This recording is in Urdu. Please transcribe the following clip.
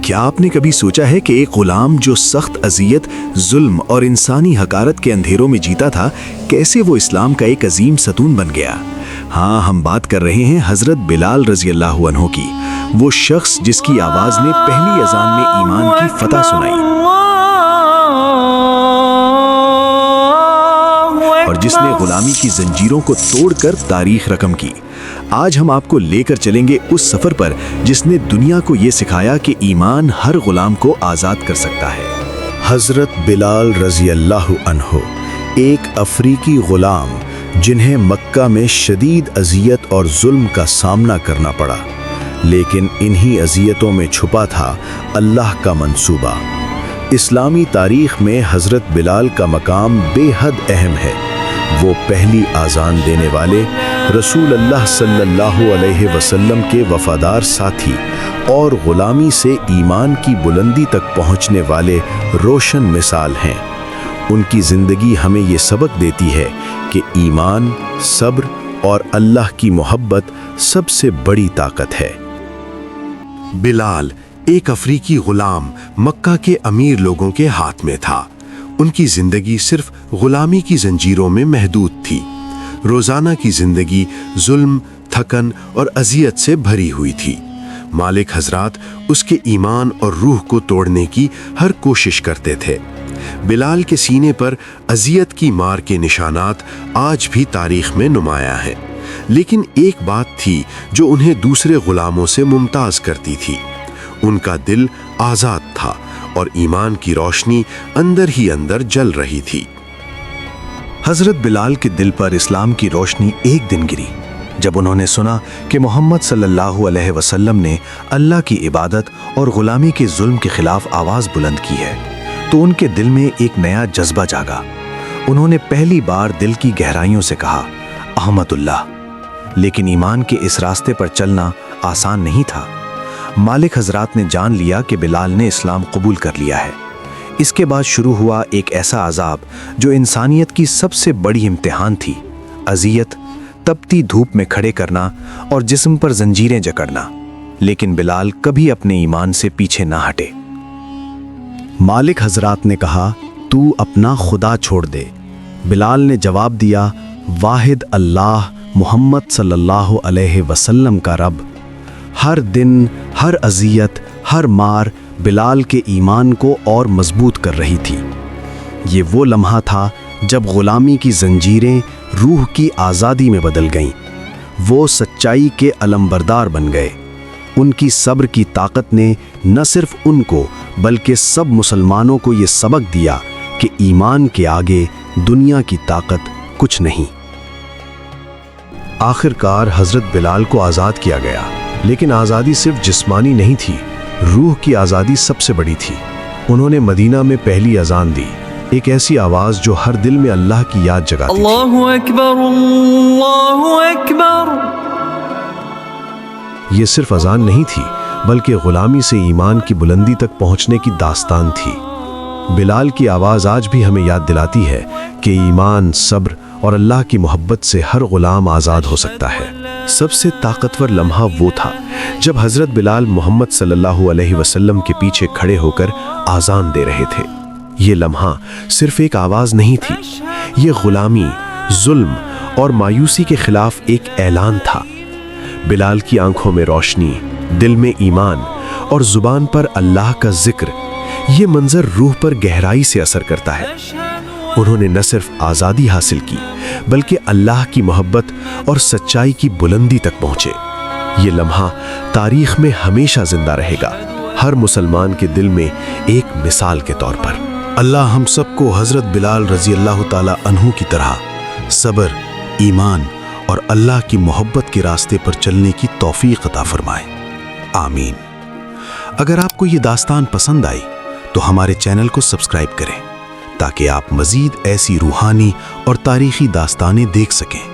کیا آپ نے کبھی سوچا ہے کہ ایک غلام جو سخت اذیت، ظلم اور انسانی حقارت کے اندھیروں میں جیتا تھا، کیسے وہ اسلام کا ایک عظیم ستون بن گیا؟ ہاں، ہم بات کر رہے ہیں حضرت بلال رضی اللہ عنہ کی، وہ شخص جس کی آواز نے پہلی اذان میں ایمان کی فتح سنائی اور جس نے غلامی کی زنجیروں کو توڑ کر تاریخ رقم کی۔ آج ہم آپ کو لے کر چلیں گے اس سفر پر جس نے دنیا کو یہ سکھایا کہ ایمان ہر غلام کو آزاد کر سکتا ہے۔ حضرت بلال رضی اللہ عنہ ایک افریقی غلام جنہیں مکہ میں شدید اذیت اور ظلم کا سامنا کرنا پڑا، لیکن انہی اذیتوں میں چھپا تھا اللہ کا منصوبہ۔ اسلامی تاریخ میں حضرت بلال کا مقام بے حد اہم ہے۔ وہ پہلی آذان دینے والے، رسول اللہ صلی اللہ علیہ وسلم کے وفادار ساتھی اور غلامی سے ایمان کی بلندی تک پہنچنے والے روشن مثال ہیں۔ ان کی زندگی ہمیں یہ سبق دیتی ہے کہ ایمان، صبر اور اللہ کی محبت سب سے بڑی طاقت ہے۔ بلال ایک افریقی غلام مکہ کے امیر لوگوں کے ہاتھ میں تھا۔ ان کی زندگی صرف غلامی کی زنجیروں میں محدود تھی۔ روزانہ کی زندگی ظلم، تھکن اور اذیت سے بھری ہوئی تھی۔ مالک حضرات اس کے ایمان اور روح کو توڑنے کی ہر کوشش کرتے تھے۔ بلال کے سینے پر اذیت کی مار کے نشانات آج بھی تاریخ میں نمایاں ہیں، لیکن ایک بات تھی جو انہیں دوسرے غلاموں سے ممتاز کرتی تھی۔ ان کا دل آزاد تھا اور ایمان کی روشنی اندر ہی اندر جل رہی تھی۔ حضرت بلال کے دل پر اسلام کی روشنی ایک دن گری جب انہوں نے سنا کہ محمد صلی اللہ علیہ وسلم نے اللہ کی عبادت اور غلامی کے ظلم کے خلاف آواز بلند کی ہے، تو ان کے دل میں ایک نیا جذبہ جاگا۔ انہوں نے پہلی بار دل کی گہرائیوں سے کہا، احمد اللہ۔ لیکن ایمان کے اس راستے پر چلنا آسان نہیں تھا۔ مالک حضرات نے جان لیا کہ بلال نے اسلام قبول کر لیا ہے۔ اس کے بعد شروع ہوا ایک ایسا عذاب جو انسانیت کی سب سے بڑی امتحان تھی۔ اذیت، تپتی دھوپ میں کھڑے کرنا اور جسم پر زنجیریں جکڑنا، لیکن بلال کبھی اپنے ایمان سے پیچھے نہ ہٹے۔ مالک حضرات نے کہا، تو اپنا خدا چھوڑ دے۔ بلال نے جواب دیا، واحد اللہ محمد صلی اللہ علیہ وسلم کا رب۔ ہر دن، ہر اذیت، ہر مار بلال کے ایمان کو اور مضبوط کر رہی تھی۔ یہ وہ لمحہ تھا جب غلامی کی زنجیریں روح کی آزادی میں بدل گئیں۔ وہ سچائی کے علمبردار بن گئے۔ ان کی صبر کی طاقت نے نہ صرف ان کو بلکہ سب مسلمانوں کو یہ سبق دیا کہ ایمان کے آگے دنیا کی طاقت کچھ نہیں۔ آخر کار حضرت بلال کو آزاد کیا گیا، لیکن آزادی صرف جسمانی نہیں تھی، روح کی آزادی سب سے بڑی تھی۔ انہوں نے مدینہ میں پہلی اذان دی، ایک ایسی آواز جو ہر دل میں اللہ کی یاد جگاتی تھی۔ اللہ اکبر، اللہ اکبر۔ یہ صرف اذان نہیں تھی، بلکہ غلامی سے ایمان کی بلندی تک پہنچنے کی داستان تھی۔ بلال کی آواز آج بھی ہمیں یاد دلاتی ہے کہ ایمان، صبر اور اللہ کی محبت سے ہر غلام آزاد ہو سکتا ہے۔ سب سے طاقتور لمحہ وہ تھا جب حضرت بلال محمد صلی اللہ علیہ وسلم کے پیچھے کھڑے ہو کر آذان دے رہے تھے۔ یہ لمحہ صرف ایک آواز نہیں تھی، یہ غلامی، ظلم اور مایوسی کے خلاف ایک اعلان تھا۔ بلال کی آنکھوں میں روشنی، دل میں ایمان اور زبان پر اللہ کا ذکر، یہ منظر روح پر گہرائی سے اثر کرتا ہے۔ انہوں نے نہ صرف آزادی حاصل کی بلکہ اللہ کی محبت اور سچائی کی بلندی تک پہنچے۔ یہ لمحہ تاریخ میں ہمیشہ زندہ رہے گا، ہر مسلمان کے دل میں ایک مثال کے طور پر۔ اللہ ہم سب کو حضرت بلال رضی اللہ تعالی عنہ کی طرح صبر، ایمان اور اللہ کی محبت کے راستے پر چلنے کی توفیق عطا فرمائے، آمین۔ اگر آپ کو یہ داستان پسند آئی تو ہمارے چینل کو سبسکرائب کریں تاکہ آپ مزید ایسی روحانی اور تاریخی داستانیں دیکھ سکیں۔